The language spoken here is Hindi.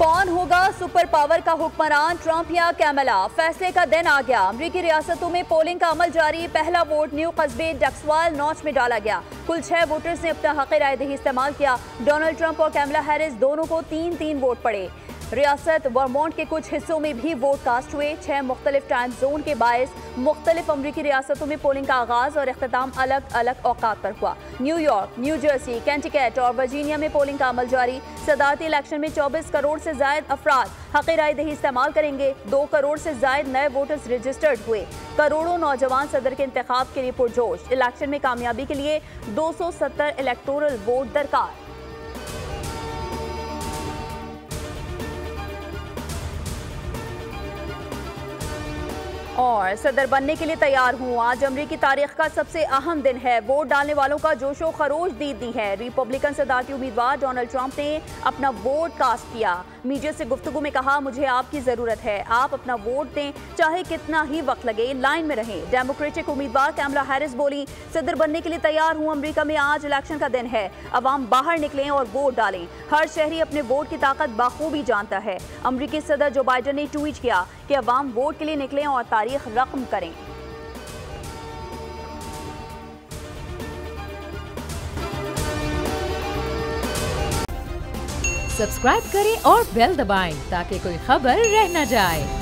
कौन होगा सुपर पावर का हुक्मरान, ट्रंप या कैमला? फैसले का दिन आ गया। अमरीकी रियासतों में पोलिंग का अमल जारी। पहला वोट न्यू कस्बे डक्सवाल नॉच में डाला गया। कुल 6 वोटर्स ने अपना हक राय दही इस्तेमाल किया। डोनाल्ड ट्रंप और कैमला हैरिस दोनों को 3-3 वोट पड़े। रियासत वर्मोंट के कुछ हिस्सों में भी वोट कास्ट हुए। 6 मुख्तलिफ टाइम जोन के बायस मुख्तलिफ अमरीकी रियासतों में पोलिंग का आगाज और इख्तिताम अलग अलग औकात पर हुआ। न्यूयॉर्क, न्यू जर्सी, कैंटिकट और वर्जीनिया में पोलिंग का अमल जारी। सदारती इलेक्शन में 24 करोड़ से जायद अफराद हक राय दही इस्तेमाल करेंगे। 2 करोड़ से जायद नए वोटर्स रजिस्टर्ड हुए। करोड़ों नौजवान सदर के इंतखाब के लिए पुरजोश। इलेक्शन में कामयाबी के लिए 270 इलेक्टोरल वोट दरकार। और सदर बनने के लिए तैयार हूं। आज अमरीकी तारीख का सबसे अहम दिन है। वोट डालने वालों का जोशो खरोश दी है। रिपब्लिकन सदारती उम्मीदवार डोनाल्ड ट्रंप ने अपना वोट कास्ट किया। मीडिया से गुफ्तगू में कहा, मुझे आपकी जरूरत है, आप अपना वोट दें, चाहे कितना ही वक्त लगे, लाइन में रहें। डेमोक्रेटिक उम्मीदवार कैमला हैरिस बोली, सदर बनने के लिए तैयार हूं। अमरीका में आज इलेक्शन का दिन है। अवाम बाहर निकलें और वोट डालें। हर शहरी अपने वोट की ताकत बाखूबी जानता है। अमरीकी सदर जो बाइडन ने ट्वीट किया कि अवाम वोट के लिए निकलें और तारीख रकम करें। सब्सक्राइब करें और बेल दबाएं ताकि कोई खबर रह न जाए।